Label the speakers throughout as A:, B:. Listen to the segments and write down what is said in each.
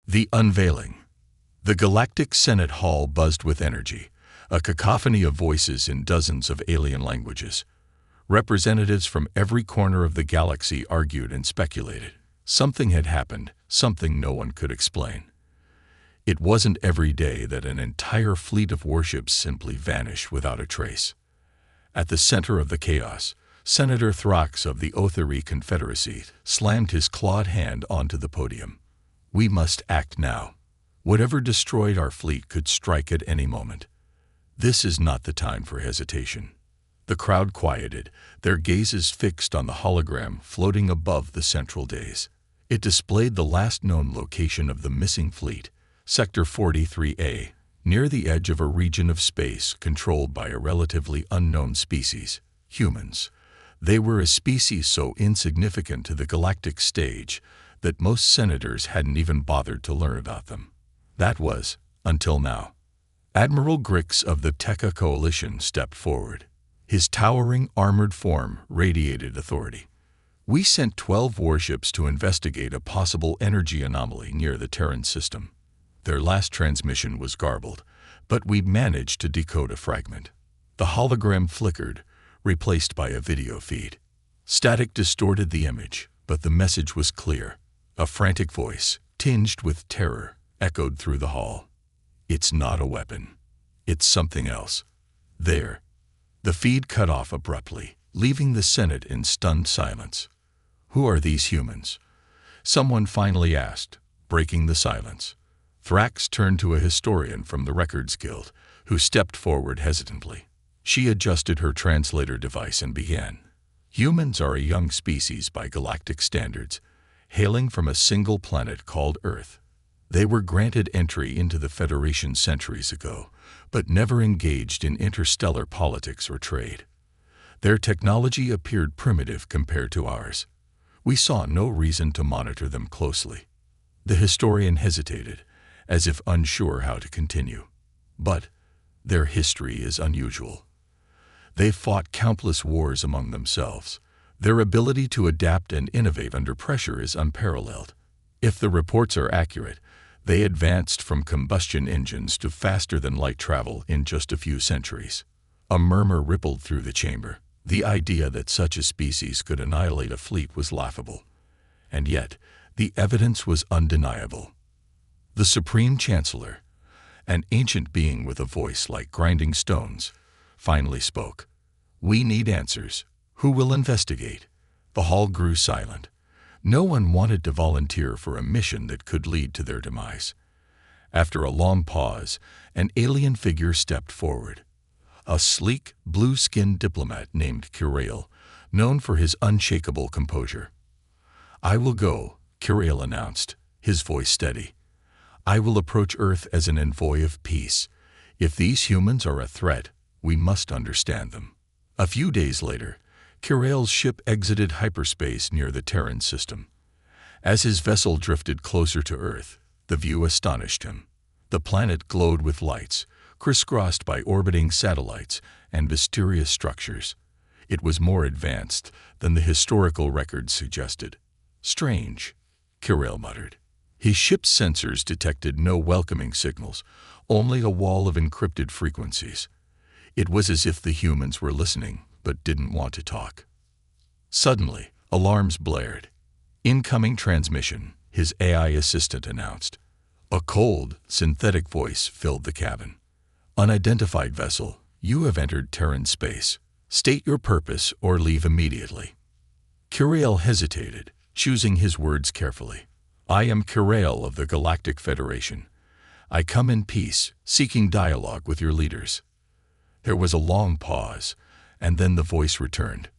A: The unveiling. The Galactic Senate Hall buzzed with energy, a cacophony of voices in dozens of alien languages. Representatives from every corner of the galaxy argued and speculated. Something had happened, something no one could explain. It wasn't every day that an entire fleet of warships simply vanished without a trace. At the center of the chaos, Senator Thrax of the Otheri Confederacy slammed his clawed hand onto the podium. We must act now. Whatever destroyed our fleet could strike at any moment. This is not the time for hesitation. The crowd quieted, their gazes fixed on the hologram floating above the central dais. It displayed the last known location of the missing fleet, Sector 43A, near the edge of a region of space controlled by a relatively unknown species, humans. They were a species so insignificant to the galactic stage that most senators hadn't even bothered to learn about them. That was, until now. Admiral Grix of the Tekka Coalition stepped forward. His towering, armored form radiated authority. We sent 12 warships to investigate a possible energy anomaly near the Terran system. Their last transmission was garbled, but we'd managed to decode a fragment. The hologram flickered, replaced by a video feed. Static distorted the image, but the message was clear. A frantic voice, tinged with terror, echoed through the hall. It's not a weapon. It's something else. There. The feed cut off abruptly, leaving the Senate in stunned silence. Who are these humans? Someone finally asked, breaking the silence. Thrax turned to a historian from the Records Guild, who stepped forward hesitantly. She adjusted her translator device and began. Humans are a young species by galactic standards, hailing from a single planet called Earth. They were granted entry into the Federation centuries ago, but never engaged in interstellar politics or trade. Their technology appeared primitive compared to ours. We saw no reason to monitor them closely. The historian hesitated, as if unsure how to continue. But their history is unusual. They fought countless wars among themselves. Their ability to adapt and innovate under pressure is unparalleled. If the reports are accurate, they advanced from combustion engines to faster-than-light travel in just a few centuries. A murmur rippled through the chamber. The idea that such a species could annihilate a fleet was laughable. And yet, the evidence was undeniable. The Supreme Chancellor, an ancient being with a voice like grinding stones, finally spoke. We need answers. Who will investigate? The hall grew silent. No one wanted to volunteer for a mission that could lead to their demise. After a long pause, an alien figure stepped forward. A sleek, blue-skinned diplomat named Kirail, known for his unshakable composure. I will go, Kirail announced, his voice steady. I will approach Earth as an envoy of peace. If these humans are a threat, we must understand them. A few days later, Kirail's ship exited hyperspace near the Terran system. As his vessel drifted closer to Earth, the view astonished him. The planet glowed with lights, crisscrossed by orbiting satellites and mysterious structures. It was more advanced than the historical records suggested. Strange, Kirail muttered. His ship's sensors detected no welcoming signals, only a wall of encrypted frequencies. It was as if the humans were listening, but didn't want to talk. Suddenly, alarms blared. Incoming transmission, his AI assistant announced. A cold, synthetic voice filled the cabin. Unidentified vessel, you have entered Terran space. State your purpose or leave immediately. Kirail hesitated, choosing his words carefully. I am Kirail of the Galactic Federation. I come in peace, seeking dialogue with your leaders. There was a long pause, and then the voice returned.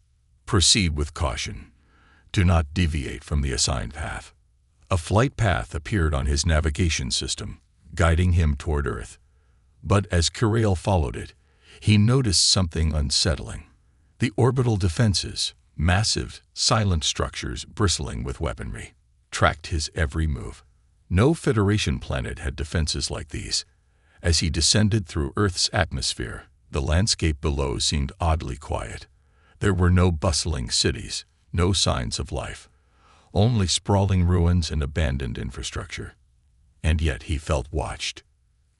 A: Proceed with caution. Do not deviate from the assigned path. A flight path appeared on his navigation system, guiding him toward Earth. But as Kirail followed it, he noticed something unsettling. The orbital defenses, massive, silent structures bristling with weaponry, tracked his every move. No Federation planet had defenses like these. As he descended through Earth's atmosphere, the landscape below seemed oddly quiet. There were no bustling cities, no signs of life, only sprawling ruins and abandoned infrastructure. and yet he felt watched.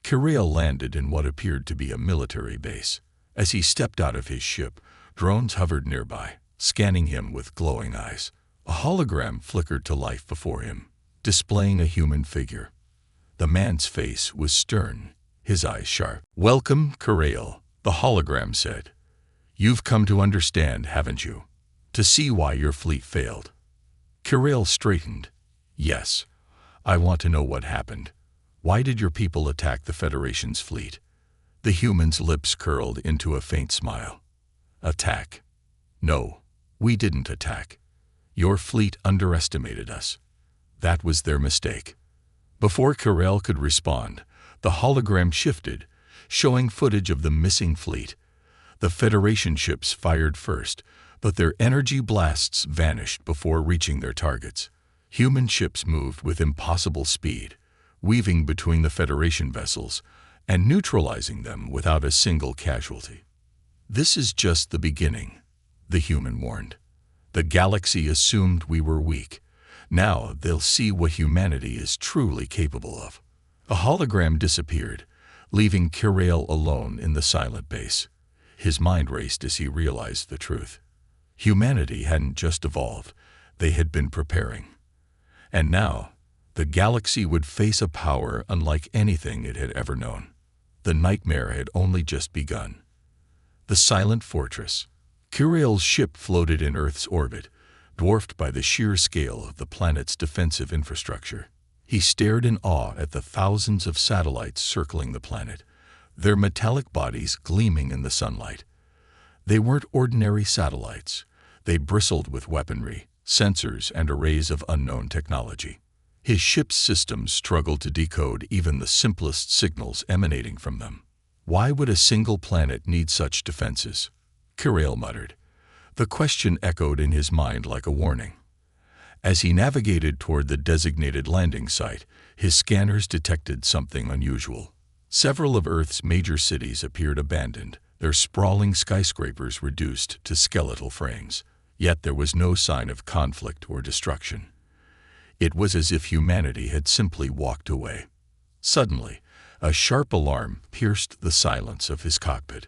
A: Kirill landed in what appeared to be a military base. As he stepped out of his ship, drones hovered nearby, scanning him with glowing eyes. A hologram flickered to life before him, displaying a human figure. The man's face was stern, his eyes sharp. "Welcome, Kirill," the hologram said. "You've come to understand, haven't you? To see why your fleet failed." Kirill straightened. "Yes. I want to know what happened. Why did your people attack the Federation's fleet?" The human's lips curled into a faint smile. "Attack? No, we didn't attack. Your fleet underestimated us. That was their mistake." Before Kirill could respond, the hologram shifted, showing footage of the missing fleet. The Federation ships fired first, but their energy blasts vanished before reaching their targets. Human ships moved with impossible speed, weaving between the Federation vessels and neutralizing them without a single casualty. "This is just the beginning," the human warned. "The galaxy assumed we were weak. Now they'll see what humanity is truly capable of." A hologram disappeared, leaving Kirill alone in the silent base. His mind raced as he realized the truth. Humanity hadn't just evolved, they had been preparing. And now, the galaxy would face a power unlike anything it had ever known. The nightmare had only just begun. The silent fortress. Kirill's ship floated in Earth's orbit, dwarfed by the sheer scale of the planet's defensive infrastructure. He stared in awe at the thousands of satellites circling the planet, their metallic bodies gleaming in the sunlight. They weren't ordinary satellites. They bristled with weaponry, sensors, and arrays of unknown technology. His ship's systems struggled to decode even the simplest signals emanating from them. Why would a single planet need such defenses? Kirill muttered. The question echoed in his mind like a warning. As he navigated toward the designated landing site, his scanners detected something unusual. Several of Earth's major cities appeared abandoned, their sprawling skyscrapers reduced to skeletal frames. Yet there was no sign of conflict or destruction. It was as if humanity had simply walked away. Suddenly, a sharp alarm pierced the silence of his cockpit.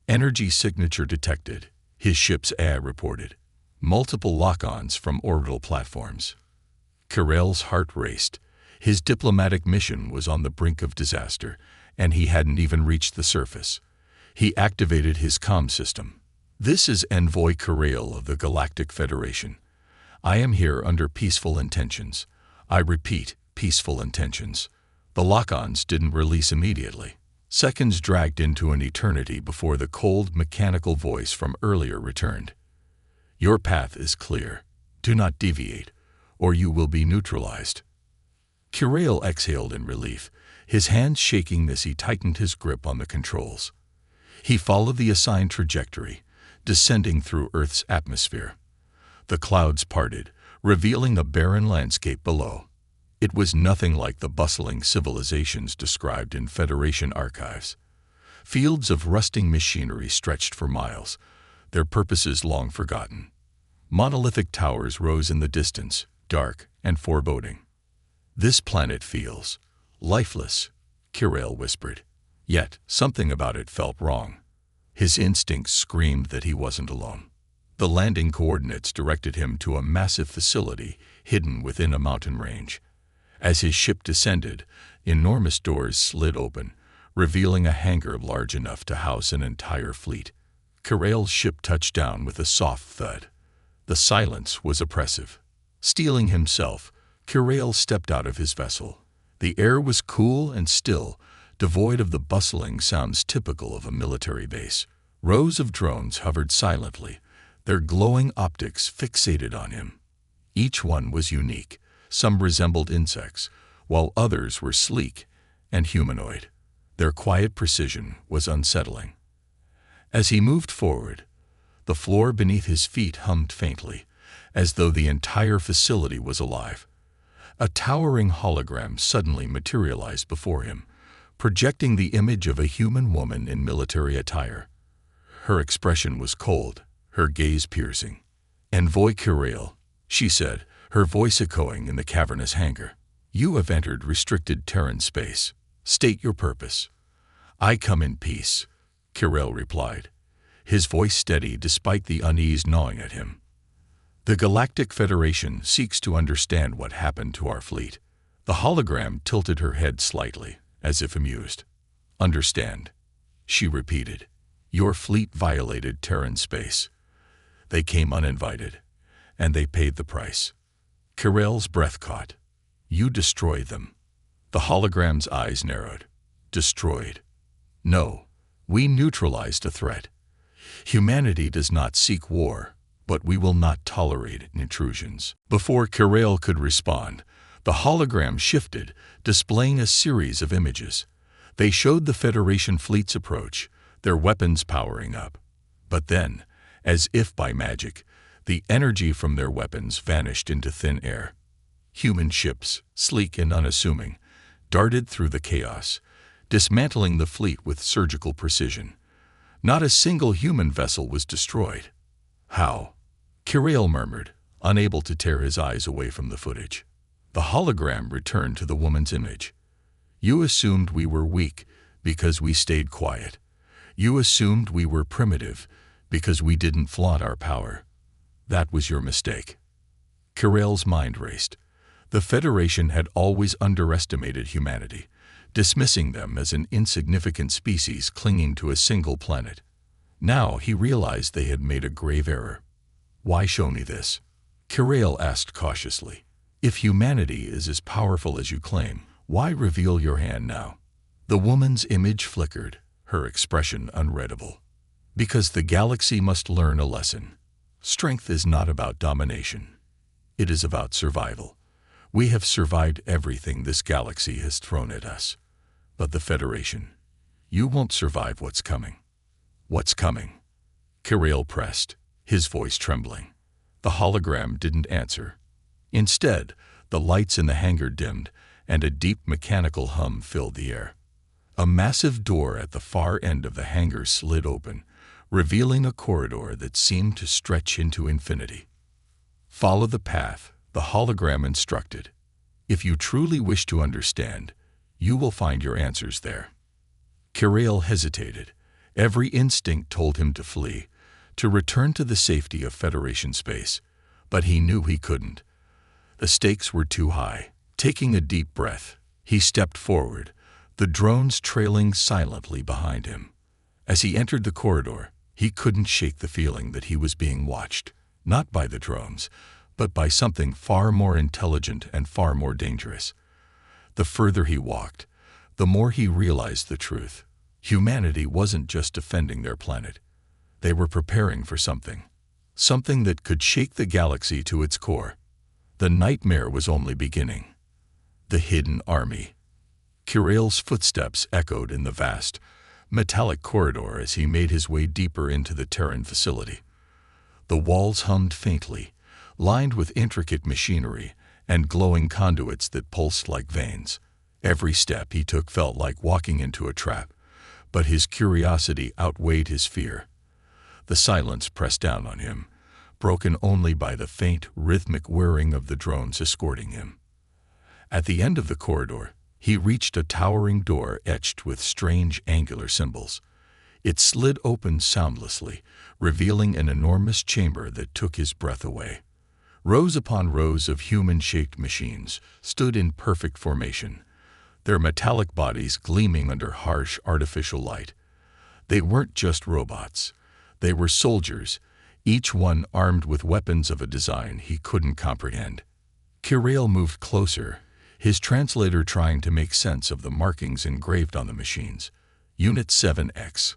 A: "Energy signature detected," his ship's AI reported. "Multiple lock-ons from orbital platforms." Kirill's heart raced. His diplomatic mission was on the brink of disaster, and he hadn't even reached the surface. He activated his comm system. "This is Envoy Kirill of the Galactic Federation. I am here under peaceful intentions. I repeat, peaceful intentions." The lock-ons didn't release immediately. Seconds dragged into an eternity before the cold, mechanical voice from earlier returned. "Your path is clear. Do not deviate, or you will be neutralized." Kirill exhaled in relief, his hands shaking as he tightened his grip on the controls. He followed the assigned trajectory, descending through Earth's atmosphere. The clouds parted, revealing a barren landscape below. It was nothing like the bustling civilizations described in Federation archives. Fields of rusting machinery stretched for miles, their purposes long forgotten. Monolithic towers rose in the distance, dark and foreboding. "This planet feels lifeless," Kirill whispered. Yet something about it felt wrong. His instincts screamed that he wasn't alone. The landing coordinates directed him to a massive facility hidden within a mountain range. As his ship descended, enormous doors slid open, revealing a hangar large enough to house an entire fleet. Kirill's ship touched down with a soft thud. The silence was oppressive. Steeling himself, Kirill stepped out of his vessel. The air was cool and still, devoid of the bustling sounds typical of a military base. Rows of drones hovered silently, their glowing optics fixated on him. Each one was unique. Some resembled insects, while others were sleek and humanoid. Their quiet precision was unsettling. As he moved forward, the floor beneath his feet hummed faintly, as though the entire facility was alive. A towering hologram suddenly materialized before him, projecting the image of a human woman in military attire. Her expression was cold, her gaze piercing. "Envoy Kirill," she said, her voice echoing in the cavernous hangar. You have entered restricted Terran space. State your purpose. I come in peace, Kirell replied, his voice steady despite the unease gnawing at him. The Galactic Federation seeks to understand what happened to our fleet. The hologram tilted her head slightly, as if amused. Understand, she repeated. Your fleet violated Terran space. They came uninvited, and they paid the price. Kirell's breath caught. You destroyed them. The hologram's eyes narrowed. Destroyed. No, we neutralized a threat. Humanity does not seek war, but we will not tolerate intrusions. Before Kirell could respond, the hologram shifted, displaying a series of images. They showed the Federation fleet's approach, their weapons powering up. But then, as if by magic, the energy from their weapons vanished into thin air. Human ships, sleek and unassuming, darted through the chaos, dismantling the fleet with surgical precision. Not a single human vessel was destroyed. How? Kirell murmured, unable to tear his eyes away from the footage. The hologram returned to the woman's image. You assumed we were weak because we stayed quiet. You assumed we were primitive because we didn't flaunt our power. That was your mistake. Kirell's mind raced. The Federation had always underestimated humanity, dismissing them as an insignificant species clinging to a single planet. Now he realized they had made a grave error. Why show me this? Kirell asked cautiously. If humanity is as powerful as you claim, why reveal your hand now? The woman's image flickered, her expression unreadable. Because the galaxy must learn a lesson. Strength is not about domination. It is about survival. We have survived everything this galaxy has thrown at us. But the Federation, you won't survive what's coming. What's coming? Kirell pressed, his voice trembling. The hologram didn't answer. Instead, the lights in the hangar dimmed, and a deep mechanical hum filled the air. A massive door at the far end of the hangar slid open, revealing a corridor that seemed to stretch into infinity. Follow the path, the hologram instructed. If you truly wish to understand, you will find your answers there. Kirell hesitated. Every instinct told him to flee, to return to the safety of Federation space, but he knew he couldn't. The stakes were too high. Taking a deep breath, he stepped forward, the drones trailing silently behind him. As he entered the corridor, he couldn't shake the feeling that he was being watched, not by the drones, but by something far more intelligent and far more dangerous. The further he walked, the more he realized the truth. Humanity wasn't just defending their planet. They were preparing for something that could shake the galaxy to its core. The nightmare was only beginning. The hidden army. Kirell's footsteps echoed in the vast, metallic corridor as he made his way deeper into the Terran facility. The walls hummed faintly, lined with intricate machinery and glowing conduits that pulsed like veins. Every step he took felt like walking into a trap, but his curiosity outweighed his fear. The silence pressed down on him, broken only by the faint, rhythmic whirring of the drones escorting him. At the end of the corridor, he reached a towering door etched with strange angular symbols. It slid open soundlessly, revealing an enormous chamber that took his breath away. Rows upon rows of human-shaped machines stood in perfect formation, their metallic bodies gleaming under harsh artificial light. They weren't just robots. They were soldiers, each one armed with weapons of a design he couldn't comprehend. Kirell moved closer, his translator trying to make sense of the markings engraved on the machines. Unit 7X.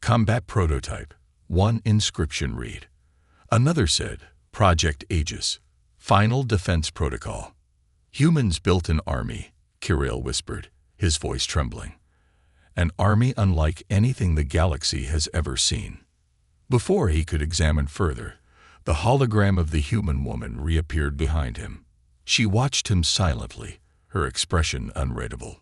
A: Combat Prototype. One inscription read. Another said, Project Aegis. Final Defense Protocol. Humans built an army, Kirell whispered, his voice trembling. An army unlike anything the galaxy has ever seen. Before he could examine further, the hologram of the human woman reappeared behind him. She watched him silently, her expression unreadable.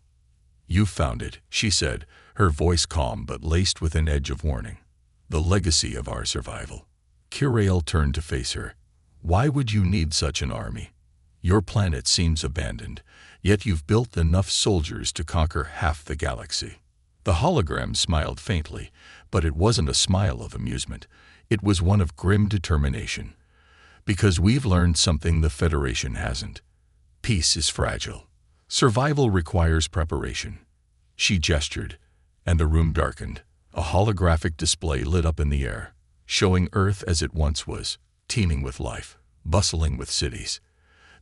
A: You found it, she said, her voice calm but laced with an edge of warning. The legacy of our survival. Kirell turned to face her. Why would you need such an army? Your planet seems abandoned, Yet you've built enough soldiers to conquer half the galaxy." The hologram smiled faintly, but it wasn't a smile of amusement. It was one of grim determination. "Because we've learned something the Federation hasn't. Peace is fragile. Survival requires preparation." She gestured, and the room darkened. A holographic display lit up in the air, showing Earth as it once was, teeming with life, bustling with cities.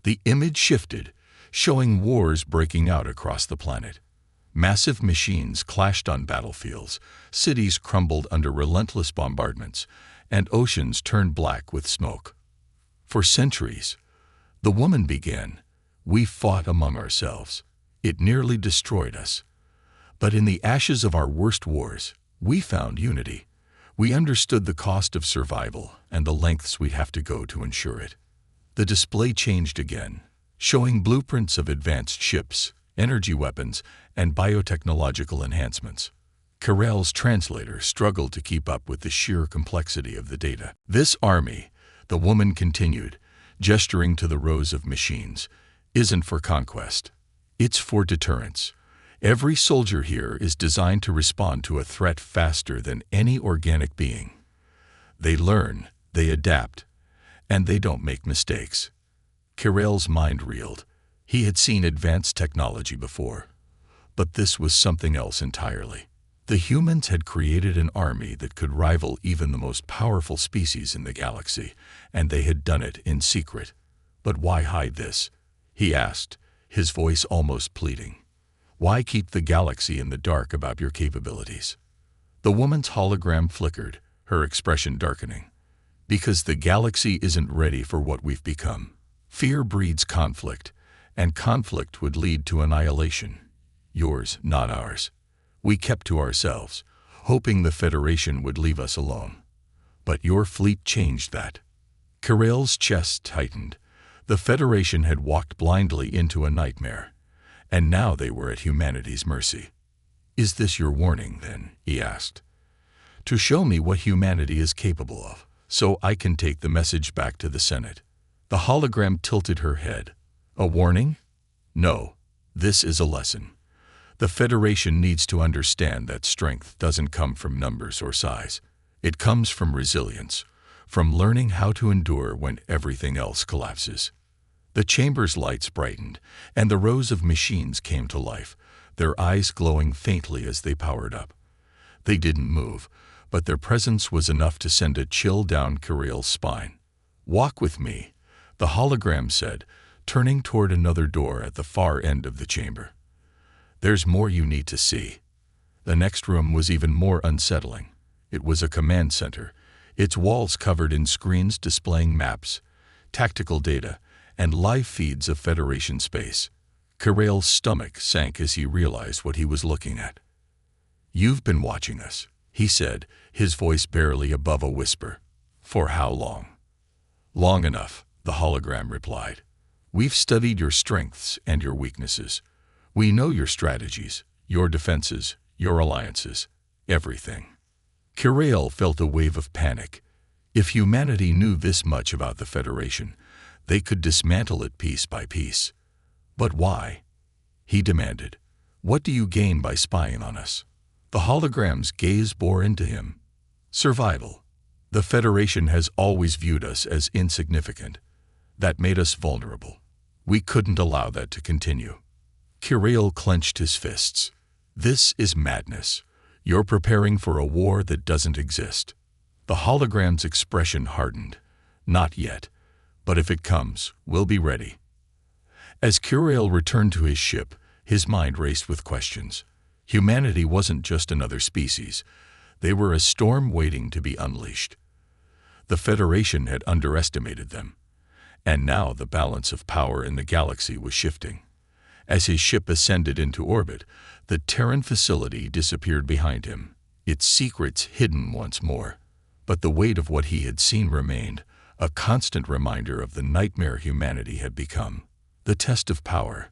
A: The image shifted, showing wars breaking out across the planet. Massive machines clashed on battlefields, cities crumbled under relentless bombardments, and oceans turned black with smoke. "For centuries," the woman began, "we fought among ourselves. It nearly destroyed us. But in the ashes of our worst wars, we found unity. We understood the cost of survival and the lengths we'd have to go to ensure it." The display changed again, showing blueprints of advanced ships, energy weapons, and biotechnological enhancements. Carell's translator struggled to keep up with the sheer complexity of the data. "This army," the woman continued, gesturing to the rows of machines, "isn't for conquest. It's for deterrence. Every soldier here is designed to respond to a threat faster than any organic being. They learn, they adapt, and they don't make mistakes." Carell's mind reeled. He had seen advanced technology before, but this was something else entirely. The humans had created an army that could rival even the most powerful species in the galaxy, and they had done it in secret. "But why hide this?" he asked, his voice almost pleading. "Why keep the galaxy in the dark about your capabilities?" The woman's hologram flickered, her expression darkening. "Because the galaxy isn't ready for what we've become. Fear breeds conflict, and conflict would lead to annihilation. Yours, not ours. We kept to ourselves, hoping the Federation would leave us alone. But your fleet changed that." Carell's chest tightened. The Federation had walked blindly into a nightmare, and now they were at humanity's mercy. "Is this your warning, then?" he asked. "To show me what humanity is capable of, so I can take the message back to the Senate." The hologram tilted her head. "A warning? No, this is a lesson. The Federation needs to understand that strength doesn't come from numbers or size. It comes from resilience, from learning how to endure when everything else collapses." The chamber's lights brightened, and the rows of machines came to life, their eyes glowing faintly as they powered up. They didn't move, but their presence was enough to send a chill down Carell's spine. "Walk with me," the hologram said, turning toward another door at the far end of the chamber. "There's more you need to see." The next room was even more unsettling. It was a command center, its walls covered in screens displaying maps, tactical data, and live feeds of Federation space. Carell's stomach sank as he realized what he was looking at. "You've been watching us," he said, his voice barely above a whisper. "For how long?" "Long enough," the hologram replied. "We've studied your strengths and your weaknesses. We know your strategies, your defenses, your alliances, everything." Carell felt a wave of panic. If humanity knew this much about the Federation, they could dismantle it piece by piece. "But why?" he demanded. "What do you gain by spying on us?" The hologram's gaze bore into him. "Survival. The Federation has always viewed us as insignificant. That made us vulnerable. We couldn't allow that to continue." Carell clenched his fists. "This is madness. You're preparing for a war that doesn't exist." The hologram's expression hardened. "Not yet. But if it comes, we'll be ready." As Carell returned to his ship, his mind raced with questions. Humanity wasn't just another species. They were a storm waiting to be unleashed. The Federation had underestimated them, and now the balance of power in the galaxy was shifting. As his ship ascended into orbit, the Terran facility disappeared behind him, its secrets hidden once more. But the weight of what he had seen remained, a constant reminder of the nightmare humanity had become. The test of power.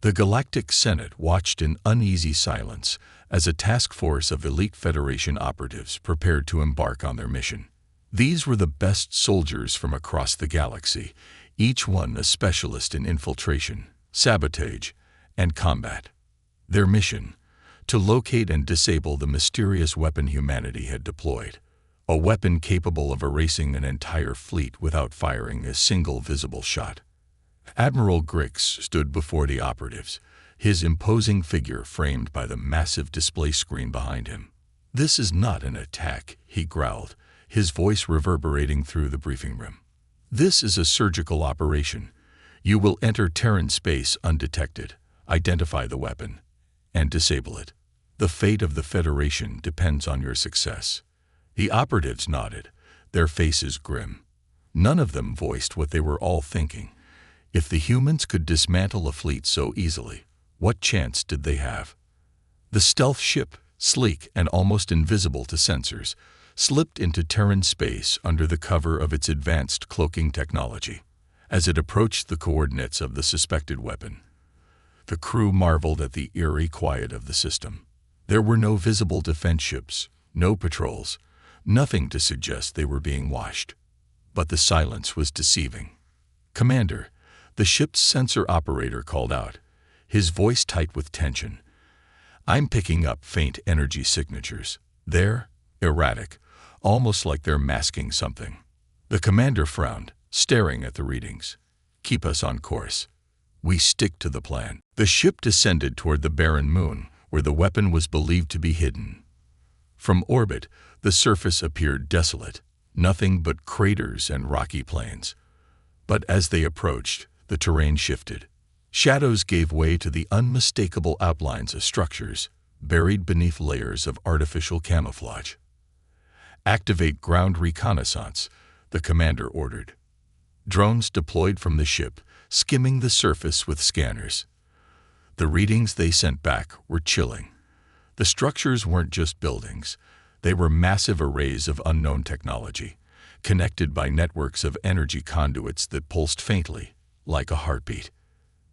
A: The Galactic Senate watched in uneasy silence as a task force of elite Federation operatives prepared to embark on their mission. These were the best soldiers from across the galaxy, each one a specialist in infiltration, sabotage, and combat. Their mission: to locate and disable the mysterious weapon humanity had deployed, a weapon capable of erasing an entire fleet without firing a single visible shot. Admiral Grix stood before the operatives, his imposing figure framed by the massive display screen behind him. "This is not an attack," he growled, his voice reverberating through the briefing room. "This is a surgical operation. You will enter Terran space undetected, identify the weapon, and disable it. The fate of the Federation depends on your success." The operatives nodded, their faces grim. None of them voiced what they were all thinking. If the humans could dismantle a fleet so easily, what chance did they have? The stealth ship, sleek and almost invisible to sensors, slipped into Terran space under the cover of its advanced cloaking technology. As it approached the coordinates of the suspected weapon, the crew marveled at the eerie quiet of the system. There were no visible defense ships, no patrols, nothing to suggest they were being watched. But the silence was deceiving. "Commander," the ship's sensor operator called out, his voice tight with tension. "I'm picking up faint energy signatures. They're erratic, almost like they're masking something." The commander frowned, staring at the readings. "Keep us on course. We stick to the plan." The ship descended toward the barren moon, where the weapon was believed to be hidden. From orbit, the surface appeared desolate, nothing but craters and rocky plains. But as they approached, the terrain shifted. Shadows gave way to the unmistakable outlines of structures, buried beneath layers of artificial camouflage. "Activate ground reconnaissance," the commander ordered. Drones deployed from the ship, skimming the surface with scanners. The readings they sent back were chilling. The structures weren't just buildings. They were massive arrays of unknown technology, connected by networks of energy conduits that pulsed faintly, like a heartbeat.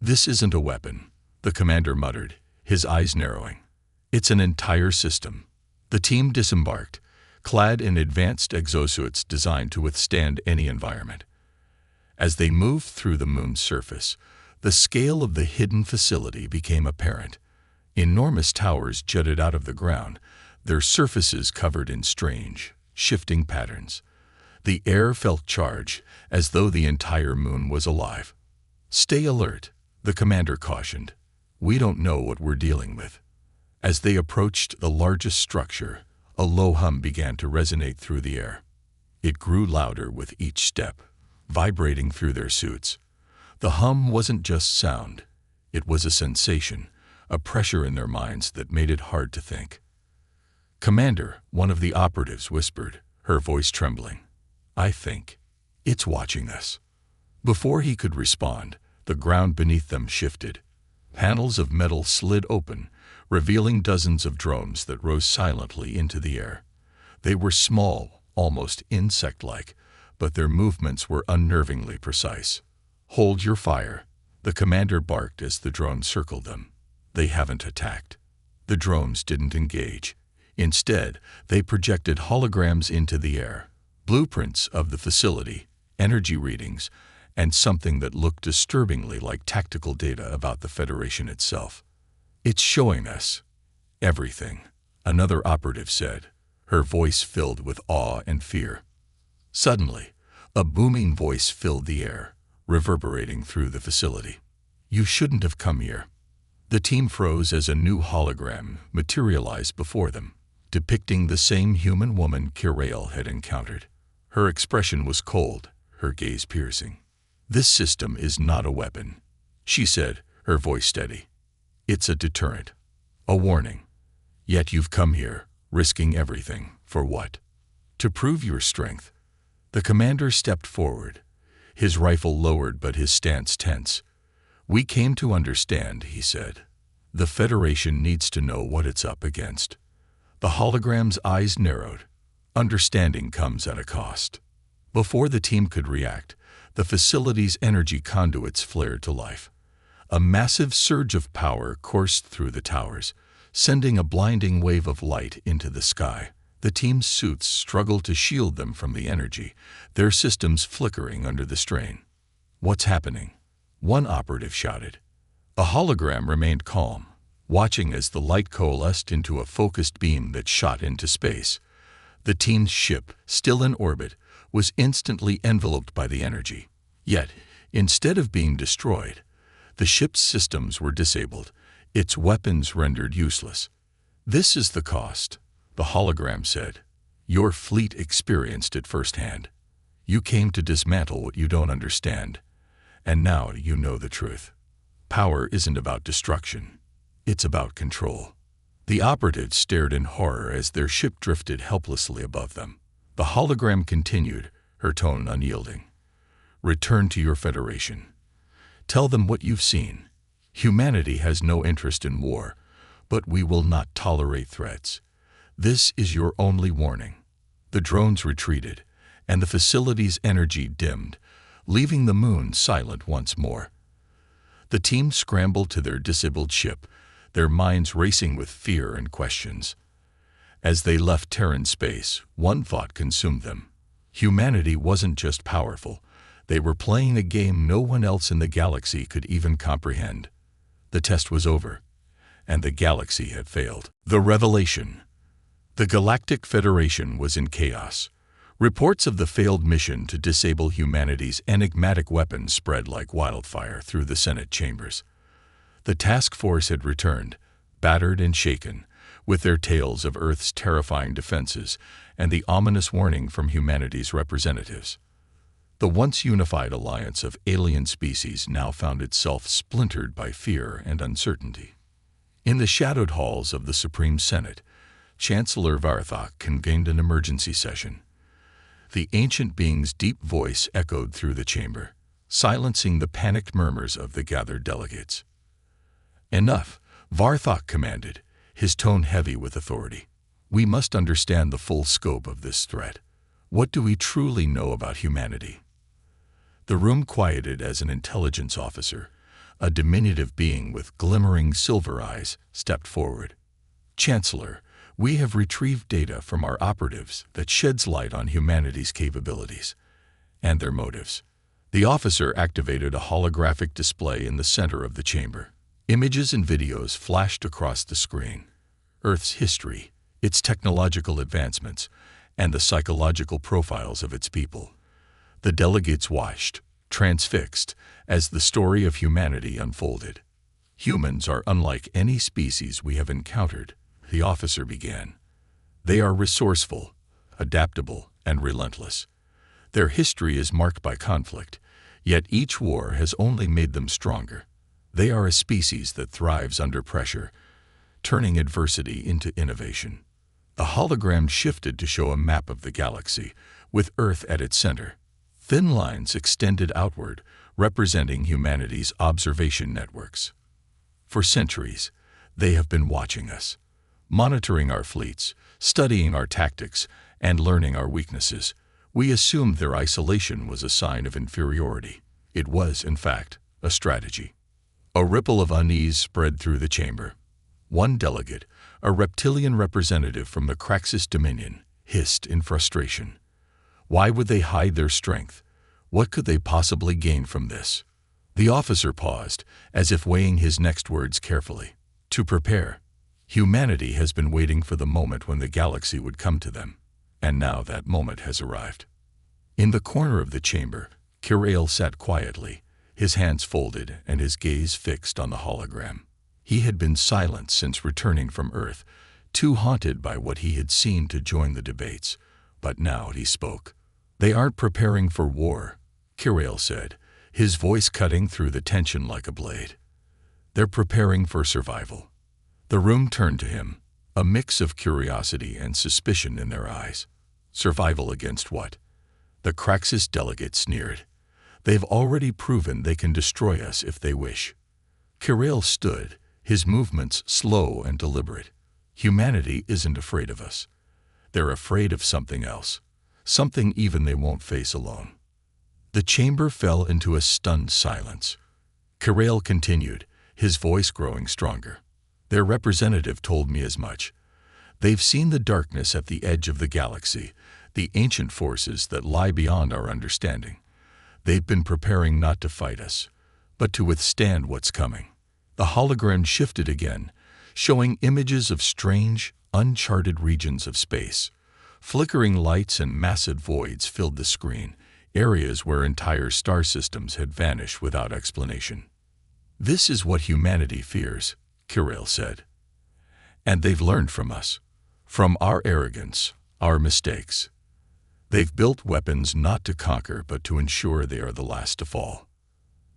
A: "This isn't a weapon," the commander muttered, his eyes narrowing. "It's an entire system." The team disembarked, clad in advanced exosuits designed to withstand any environment. As they moved through the moon's surface, the scale of the hidden facility became apparent. Enormous towers jutted out of the ground, their surfaces covered in strange, shifting patterns. The air felt charged, as though the entire moon was alive. "Stay alert," the commander cautioned. "We don't know what we're dealing with." As they approached the largest structure, a low hum began to resonate through the air. It grew louder with each step, vibrating through their suits. The hum wasn't just sound. It was a sensation, a pressure in their minds that made it hard to think. "Commander," one of the operatives whispered, her voice trembling. "I think it's watching us." Before he could respond, the ground beneath them shifted. Panels of metal slid open, revealing dozens of drones that rose silently into the air. They were small, almost insect-like, but their movements were unnervingly precise. "Hold your fire," the commander barked as the drones circled them. They haven't attacked. The drones didn't engage. Instead, they projected holograms into the air, blueprints of the facility, energy readings, and something that looked disturbingly like tactical data about the Federation itself. "It's showing us everything," another operative said, her voice filled with awe and fear. Suddenly, a booming voice filled the air, reverberating through the facility. "You shouldn't have come here." The team froze as a new hologram materialized before them, depicting the same human woman Kirail had encountered. Her expression was cold, her gaze piercing. "This system is not a weapon," she said, her voice steady. "It's a deterrent, a warning. Yet you've come here, risking everything. For what?" "To prove your strength." The commander stepped forward, his rifle lowered but his stance tense. "We came to understand," he said. "The Federation needs to know what it's up against." The hologram's eyes narrowed. Understanding comes at a cost. Before the team could react, the facility's energy conduits flared to life. A massive surge of power coursed through the towers, sending a blinding wave of light into the sky. The team's suits struggled to shield them from the energy, their systems flickering under the strain. "What's happening?" one operative shouted. A hologram remained calm, watching as the light coalesced into a focused beam that shot into space. The team's ship, still in orbit, was instantly enveloped by the energy. Yet, instead of being destroyed, the ship's systems were disabled, its weapons rendered useless. "This is the cost," the hologram said. "Your fleet experienced it firsthand. You came to dismantle what you don't understand, and now you know the truth. Power isn't about destruction. It's about control." The operatives stared in horror as their ship drifted helplessly above them. The hologram continued, her tone unyielding. "Return to your Federation. Tell them what you've seen. Humanity has no interest in war, but we will not tolerate threats. This is your only warning." The drones retreated, and the facility's energy dimmed, leaving the moon silent once more. The team scrambled to their disabled ship, their minds racing with fear and questions. As they left Terran space, one thought consumed them. Humanity wasn't just powerful. They were playing a game no one else in the galaxy could even comprehend. The test was over, and the galaxy had failed. The revelation. The Galactic Federation was in chaos. Reports of the failed mission to disable humanity's enigmatic weapons spread like wildfire through the Senate chambers. The task force had returned, battered and shaken, with their tales of Earth's terrifying defenses and the ominous warning from humanity's representatives. The once unified alliance of alien species now found itself splintered by fear and uncertainty. In the shadowed halls of the Supreme Senate, Chancellor Varthok convened an emergency session. The ancient being's deep voice echoed through the chamber, silencing the panicked murmurs of the gathered delegates. "Enough," Varthok commanded, his tone heavy with authority. "We must understand the full scope of this threat. What do we truly know about humanity?" The room quieted as an intelligence officer, a diminutive being with glimmering silver eyes, stepped forward. "Chancellor, we have retrieved data from our operatives that sheds light on humanity's capabilities and their motives." The officer activated a holographic display in the center of the chamber. Images and videos flashed across the screen. Earth's history, its technological advancements, and the psychological profiles of its people. The delegates watched, transfixed, as the story of humanity unfolded. "Humans are unlike any species we have encountered," the officer began. "They are resourceful, adaptable, and relentless. Their history is marked by conflict, yet each war has only made them stronger. They are a species that thrives under pressure, turning adversity into innovation." The hologram shifted to show a map of the galaxy, with Earth at its center. Thin lines extended outward, representing humanity's observation networks. "For centuries, they have been watching us, monitoring our fleets, studying our tactics, and learning our weaknesses. We assumed their isolation was a sign of inferiority. It was, in fact, a strategy." A ripple of unease spread through the chamber. One delegate, a reptilian representative from the Craxus Dominion, hissed in frustration. Why would they hide their strength? What could they possibly gain from this? The officer paused, as if weighing his next words carefully. "To prepare. Humanity has been waiting for the moment when the galaxy would come to them, and now that moment has arrived." In the corner of the chamber, Kirail sat quietly, his hands folded and his gaze fixed on the hologram. He had been silent since returning from Earth, too haunted by what he had seen to join the debates. But now he spoke. "They aren't preparing for war," Kirail said, his voice cutting through the tension like a blade. "They're preparing for survival." The room turned to him, a mix of curiosity and suspicion in their eyes. "Survival against what?" The Craxus delegate sneered. "They've already proven they can destroy us if they wish." Kirail stood, his movements slow and deliberate. "Humanity isn't afraid of us. They're afraid of something else, something even they won't face alone." The chamber fell into a stunned silence. Kirail continued, his voice growing stronger. "Their representative told me as much. They've seen the darkness at the edge of the galaxy, the ancient forces that lie beyond our understanding. They've been preparing not to fight us, but to withstand what's coming. The hologram shifted again, showing images of strange, uncharted regions of space. Flickering lights and massive voids filled the screen, areas where entire star systems had vanished without explanation. "This is what humanity fears," Kirill said. "And they've learned from us. From our arrogance, our mistakes. They've built weapons not to conquer but to ensure they are the last to fall."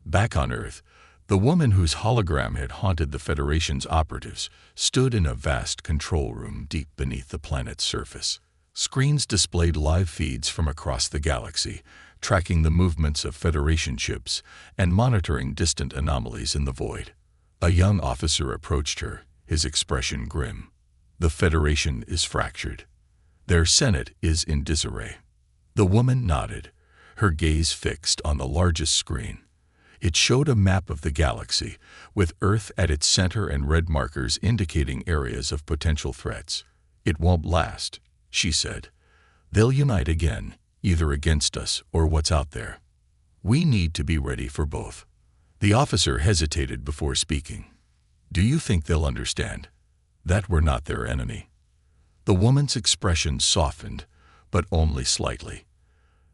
A: Back on Earth, the woman whose hologram had haunted the Federation's operatives stood in a vast control room deep beneath the planet's surface. Screens displayed live feeds from across the galaxy, tracking the movements of Federation ships and monitoring distant anomalies in the void. A young officer approached her, his expression grim. "The Federation is fractured. Their Senate is in disarray." The woman nodded, her gaze fixed on the largest screen. It showed a map of the galaxy, with Earth at its center and red markers indicating areas of potential threats. "It won't last," she said. "They'll unite again, either against us or what's out there. We need to be ready for both." The officer hesitated before speaking. "Do you think they'll understand that we're not their enemy?" The woman's expression softened, but only slightly.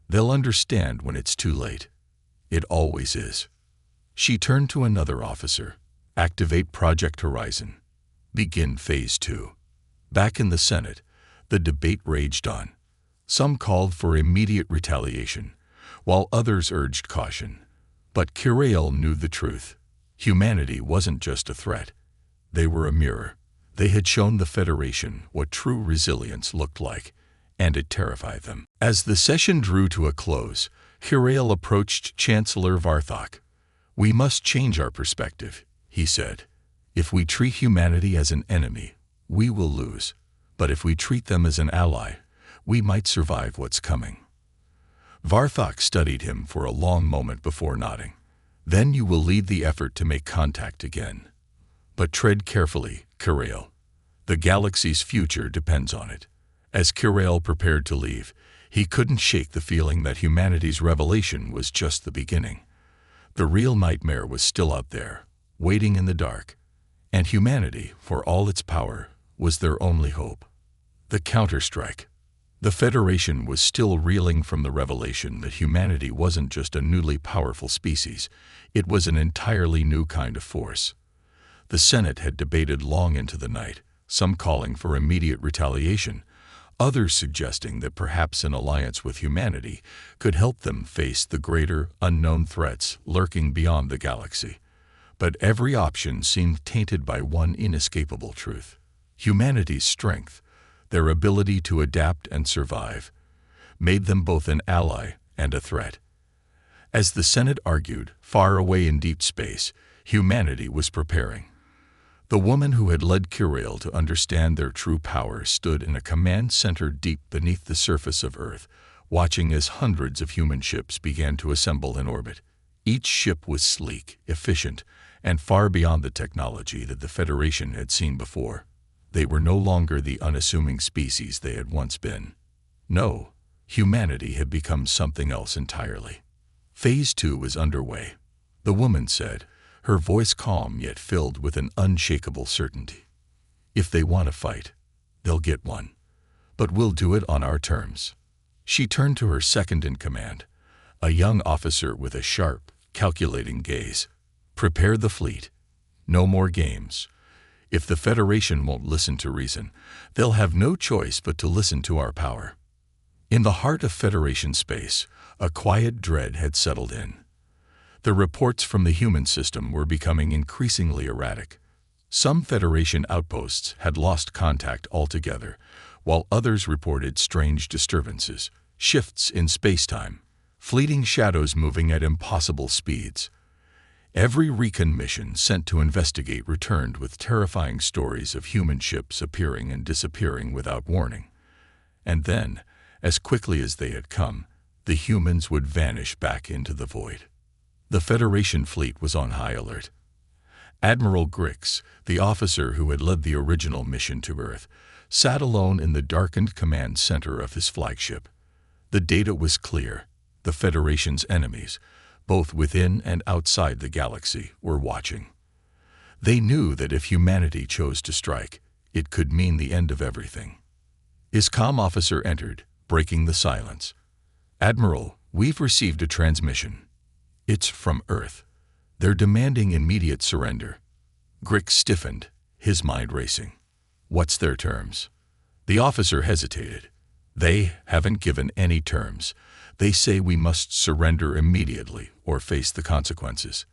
A: "They'll understand when it's too late. It always is." She turned to another officer. "Activate Project Horizon. Begin Phase 2. Back in the Senate, the debate raged on. Some called for immediate retaliation, while others urged caution. But Kirill knew the truth. Humanity wasn't just a threat. They were a mirror. They had shown the Federation what true resilience looked like, and it terrified them. As the session drew to a close, Kirill approached Chancellor Varthok. "We must change our perspective," he said. "If we treat humanity as an enemy, we will lose. But if we treat them as an ally, we might survive what's coming." Varthok studied him for a long moment before nodding. "Then you will lead the effort to make contact again. But tread carefully, Kirill. The galaxy's future depends on it." As Kirill prepared to leave, he couldn't shake the feeling that humanity's revelation was just the beginning. The real nightmare was still out there, waiting in the dark. And humanity, for all its power, was their only hope. The counterstrike. The Federation was still reeling from the revelation that humanity wasn't just a newly powerful species, it was an entirely new kind of force. The Senate had debated long into the night, some calling for immediate retaliation, others suggesting that perhaps an alliance with humanity could help them face the greater, unknown threats lurking beyond the galaxy. But every option seemed tainted by one inescapable truth. Humanity's strength, their ability to adapt and survive, made them both an ally and a threat. As the Senate argued, far away in deep space, humanity was preparing. The woman who had led Kirill to understand their true power stood in a command center deep beneath the surface of Earth, watching as hundreds of human ships began to assemble in orbit. Each ship was sleek, efficient, and far beyond the technology that the Federation had seen before. They were no longer the unassuming species they had once been. No, humanity had become something else entirely. Phase 2 was underway. The woman said, her voice calm yet filled with an unshakable certainty. "If they want to fight, they'll get one. But we'll do it on our terms." She turned to her second-in-command, a young officer with a sharp, calculating gaze. "Prepare the fleet. No more games. If the Federation won't listen to reason, they'll have no choice but to listen to our power." In the heart of Federation space, a quiet dread had settled in. The reports from the human system were becoming increasingly erratic. Some Federation outposts had lost contact altogether, while others reported strange disturbances, shifts in spacetime, fleeting shadows moving at impossible speeds. Every recon mission sent to investigate returned with terrifying stories of human ships appearing and disappearing without warning. And then, as quickly as they had come, the humans would vanish back into the void. The Federation fleet was on high alert. Admiral Grix, the officer who had led the original mission to Earth, sat alone in the darkened command center of his flagship. The data was clear. The Federation's enemies, both within and outside the galaxy, were watching. They knew that if humanity chose to strike, it could mean the end of everything. His comm officer entered, breaking the silence. "Admiral, we've received a transmission. It's from Earth. They're demanding immediate surrender." Grix stiffened, his mind racing. "What's their terms?" The officer hesitated. "They haven't given any terms. They say we must surrender immediately or face the consequences.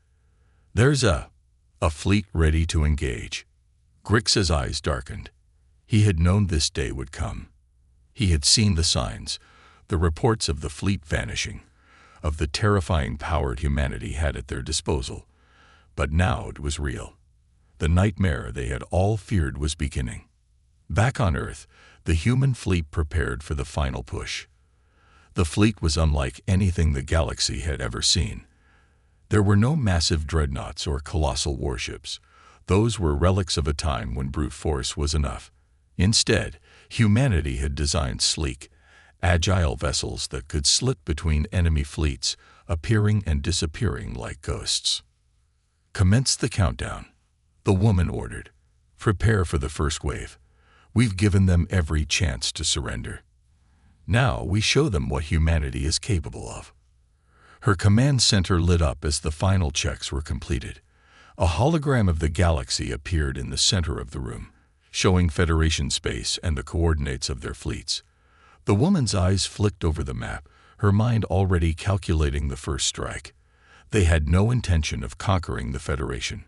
A: There's a fleet ready to engage." Grix's eyes darkened. He had known this day would come. He had seen the signs, the reports of the fleet vanishing, of the terrifying power humanity had at their disposal. But now it was real. The nightmare they had all feared was beginning. Back on Earth, the human fleet prepared for the final push. The fleet was unlike anything the galaxy had ever seen. There were no massive dreadnoughts or colossal warships. Those were relics of a time when brute force was enough. Instead, humanity had designed sleek, agile vessels that could slip between enemy fleets, appearing and disappearing like ghosts. "Commence the countdown," the woman ordered. "Prepare for the first wave. We've given them every chance to surrender. Now we show them what humanity is capable of." Her command center lit up as the final checks were completed. A hologram of the galaxy appeared in the center of the room, showing Federation space and the coordinates of their fleets. The woman's eyes flicked over the map, her mind already calculating the first strike. They had no intention of conquering the Federation.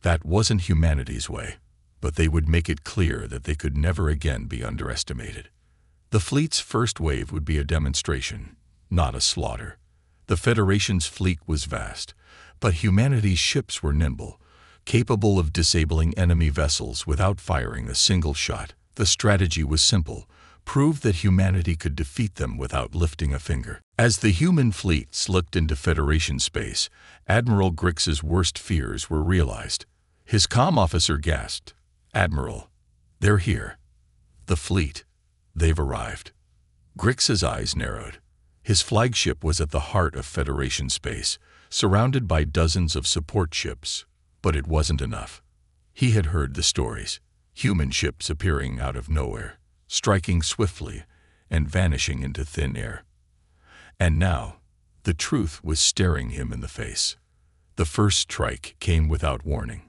A: That wasn't humanity's way, but they would make it clear that they could never again be underestimated. The fleet's first wave would be a demonstration, not a slaughter. The Federation's fleet was vast, but humanity's ships were nimble, capable of disabling enemy vessels without firing a single shot. The strategy was simple: prove that humanity could defeat them without lifting a finger. As the human fleet slipped into Federation space, Admiral Grix's worst fears were realized. His comm officer gasped, "Admiral, they're here. The fleet. They've arrived." Grix's eyes narrowed. His flagship was at the heart of Federation space, surrounded by dozens of support ships, but it wasn't enough. He had heard the stories: human ships appearing out of nowhere, striking swiftly, and vanishing into thin air. And now, the truth was staring him in the face. The first strike came without warning.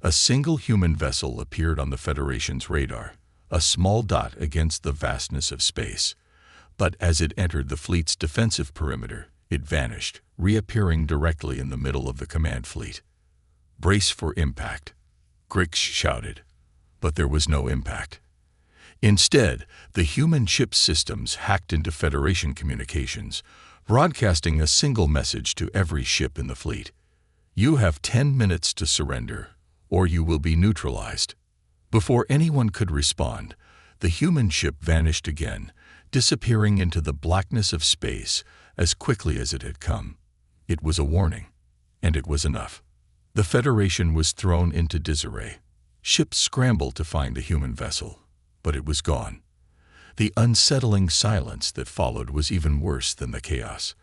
A: A single human vessel appeared on the Federation's radar, a small dot against the vastness of space. But as it entered the fleet's defensive perimeter, it vanished, reappearing directly in the middle of the command fleet. "Brace for impact," Grix shouted. But there was no impact. Instead, the human ship systems hacked into Federation communications, broadcasting a single message to every ship in the fleet: "You have 10 minutes to surrender, or you will be neutralized." Before anyone could respond, the human ship vanished again, disappearing into the blackness of space as quickly as it had come. It was a warning, and it was enough. The Federation was thrown into disarray. Ships scrambled to find a human vessel, but it was gone. The unsettling silence that followed was even worse than the chaos.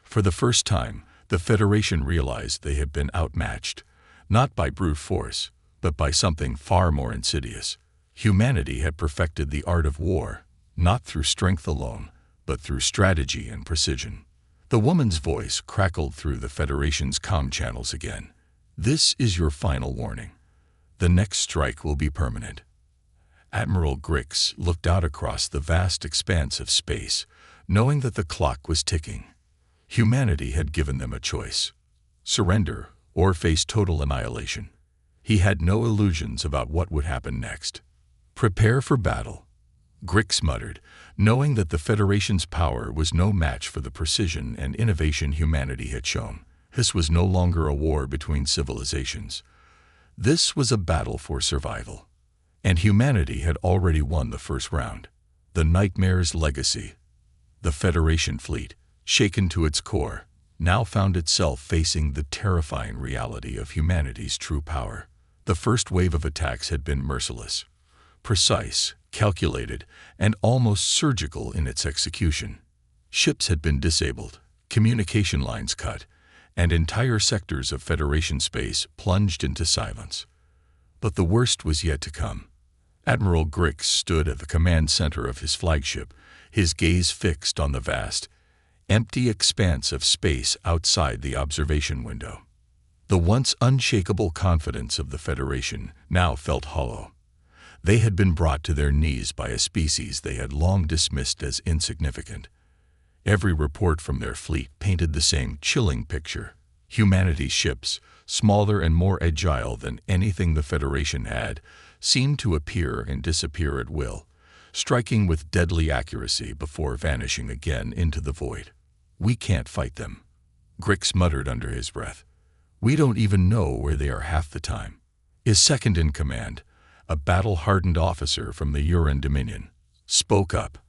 A: For the first time, the Federation realized they had been outmatched, not by brute force, but by something far more insidious. Humanity had perfected the art of war, not through strength alone, but through strategy and precision. The woman's voice crackled through the Federation's comm channels again. "This is your final warning. The next strike will be permanent." Admiral Grix looked out across the vast expanse of space, knowing that the clock was ticking. Humanity had given them a choice: surrender or face total annihilation. He had no illusions about what would happen next. "Prepare for battle," Grix muttered, knowing that the Federation's power was no match for the precision and innovation humanity had shown. This was no longer a war between civilizations. This was a battle for survival. And humanity had already won the first round. The nightmare's legacy. The Federation fleet, shaken to its core, now found itself facing the terrifying reality of humanity's true power. The first wave of attacks had been merciless, precise, calculated, and almost surgical in its execution. Ships had been disabled, communication lines cut, and entire sectors of Federation space plunged into silence. But the worst was yet to come. Admiral Grix stood at the command center of his flagship, his gaze fixed on the vast, empty expanse of space outside the observation window. The once unshakable confidence of the Federation now felt hollow. They had been brought to their knees by a species they had long dismissed as insignificant. Every report from their fleet painted the same chilling picture. Humanity's ships, smaller and more agile than anything the Federation had, seemed to appear and disappear at will, striking with deadly accuracy before vanishing again into the void. "We can't fight them," Grix muttered under his breath. "We don't even know where they are half the time." His second in command, a battle-hardened officer from the Uran Dominion, spoke up.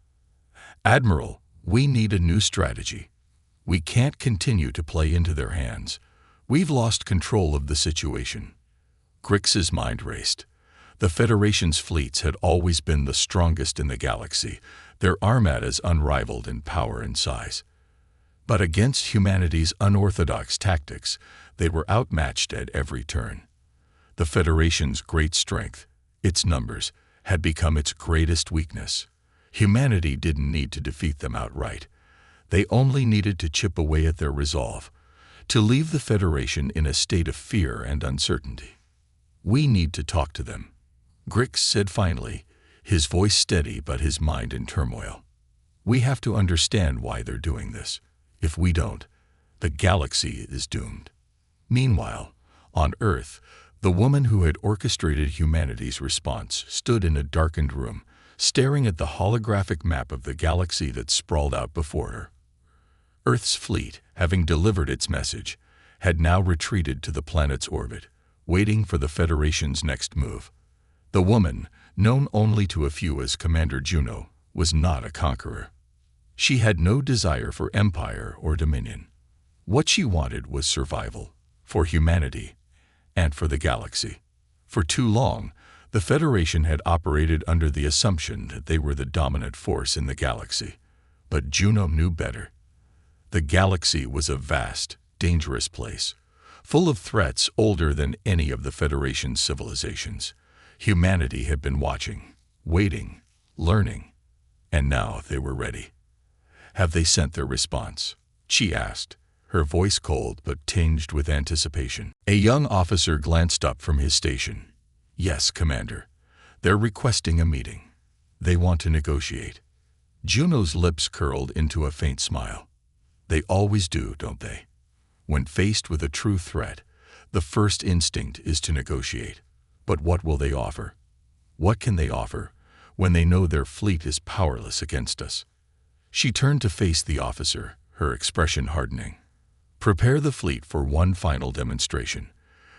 A: "Admiral, we need a new strategy. We can't continue to play into their hands. We've lost control of the situation." Grix's mind raced. The Federation's fleets had always been the strongest in the galaxy, their armadas unrivaled in power and size. But against humanity's unorthodox tactics, they were outmatched at every turn. The Federation's great strength, its numbers, had become its greatest weakness. Humanity didn't need to defeat them outright. They only needed to chip away at their resolve, to leave the Federation in a state of fear and uncertainty. "We need to talk to them," Grix said finally, his voice steady but his mind in turmoil. "We have to understand why they're doing this. If we don't, the galaxy is doomed." Meanwhile, on Earth, the woman who had orchestrated humanity's response stood in a darkened room, staring at the holographic map of the galaxy that sprawled out before her. Earth's fleet, having delivered its message, had now retreated to the planet's orbit, waiting for the Federation's next move. The woman, known only to a few as Commander Juno, was not a conqueror. She had no desire for empire or dominion. What she wanted was survival, for humanity, and for the galaxy. For too long, the Federation had operated under the assumption that they were the dominant force in the galaxy. But Juno knew better. The galaxy was a vast, dangerous place, full of threats older than any of the Federation's civilizations. Humanity had been watching, waiting, learning, and now they were ready. "Have they sent their response?" she asked, her voice cold but tinged with anticipation. A young officer glanced up from his station. "Yes, Commander. They're requesting a meeting. They want to negotiate." Juno's lips curled into a faint smile. "They always do, don't they? When faced with a true threat, the first instinct is to negotiate. But what will they offer? What can they offer when they know their fleet is powerless against us?" She turned to face the officer, her expression hardening. "Prepare the fleet for one final demonstration.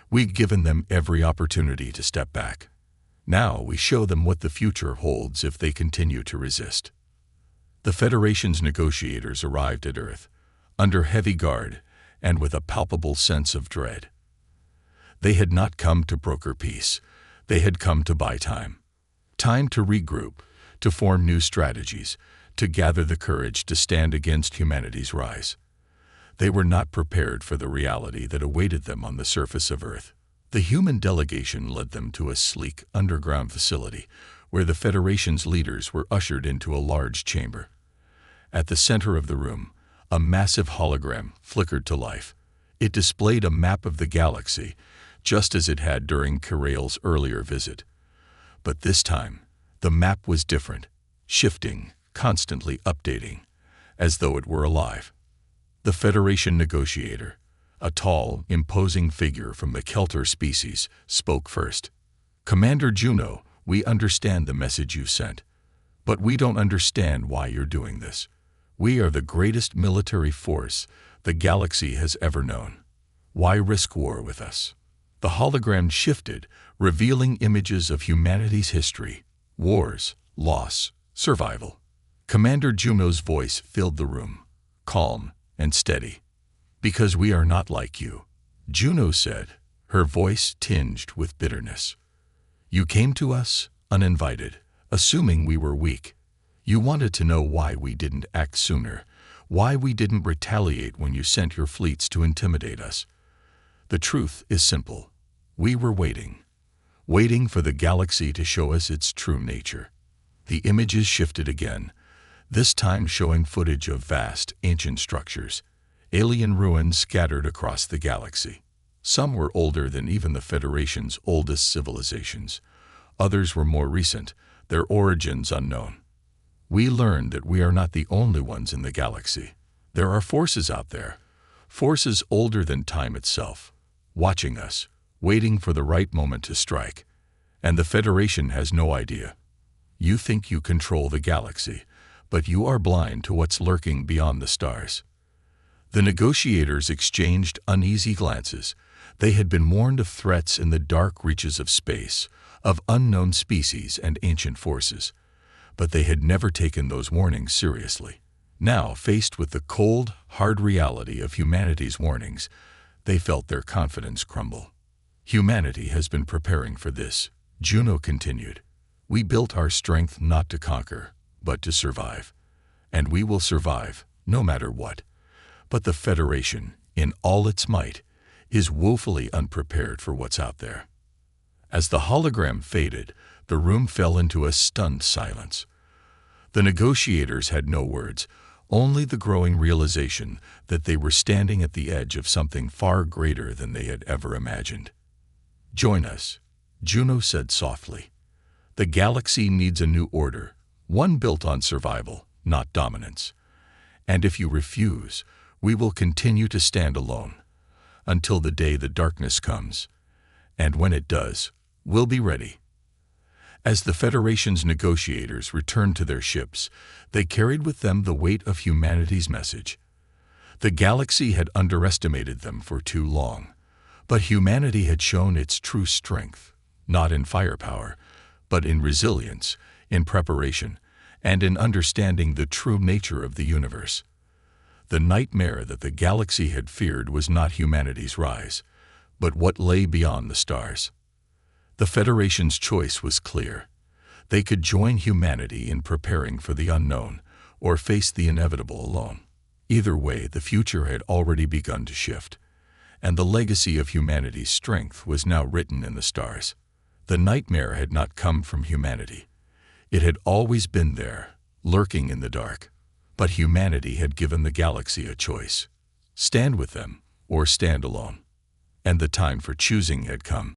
A: We've given them every opportunity to step back. Now we show them what the future holds if they continue to resist." The Federation's negotiators arrived at Earth, under heavy guard and with a palpable sense of dread. They had not come to broker peace. They had come to buy time. Time to regroup, to form new strategies, to gather the courage to stand against humanity's rise. They were not prepared for the reality that awaited them on the surface of Earth. The human delegation led them to a sleek, underground facility where the Federation's leaders were ushered into a large chamber. At the center of the room, a massive hologram flickered to life. It displayed a map of the galaxy, just as it had during Karail's earlier visit. But this time, the map was different, shifting, constantly updating, as though it were alive. The Federation negotiator, a tall, imposing figure from the Kelter species, spoke first. "Commander Juno, we understand the message you sent, but we don't understand why you're doing this. We are the greatest military force the galaxy has ever known. Why risk war with us?" The hologram shifted, revealing images of humanity's history, wars, loss, survival. Commander Juno's voice filled the room, calm and steady. "Because we are not like you," Juno said, her voice tinged with bitterness. "You came to us, uninvited, assuming we were weak. You wanted to know why we didn't act sooner, Why we didn't retaliate when you sent your fleets to intimidate us? The truth is simple. We were waiting for the galaxy to show us its true nature. The images shifted again, this time showing footage of vast, ancient structures, alien ruins scattered across the galaxy. Some were older than even the Federation's oldest civilizations. Others were more recent, their origins unknown. We learned that we are not the only ones in the galaxy. There are forces out there, forces older than time itself, watching us, waiting for the right moment to strike. And the Federation has no idea. You think you control the galaxy, but you are blind to what's lurking beyond the stars. The negotiators exchanged uneasy glances. They had been warned of threats in the dark reaches of space, of unknown species and ancient forces, but they had never taken those warnings seriously. Now, faced with the cold, hard reality of humanity's warnings, they felt their confidence crumble. Humanity has been preparing for this, Juno continued. We built our strength not to conquer, but to survive. And we will survive, no matter what. But the Federation, in all its might, is woefully unprepared for what's out there. As the hologram faded, the room fell into a stunned silence. The negotiators had no words, only the growing realization that they were standing at the edge of something far greater than they had ever imagined. Join us, Juno said softly. The galaxy needs a new order, one built on survival, not dominance. And if you refuse, we will continue to stand alone, until the day the darkness comes. And when it does, we'll be ready. As the Federation's negotiators returned to their ships, they carried with them the weight of humanity's message. The galaxy had underestimated them for too long, but humanity had shown its true strength, not in firepower, but in resilience, in preparation, and in understanding the true nature of the universe. The nightmare that the galaxy had feared was not humanity's rise, but what lay beyond the stars. The Federation's choice was clear. They could join humanity in preparing for the unknown, or face the inevitable alone. Either way, the future had already begun to shift, and the legacy of humanity's strength was now written in the stars. The nightmare had not come from humanity. It had always been there, lurking in the dark. But humanity had given the galaxy a choice. Stand with them, or stand alone. And the time for choosing had come.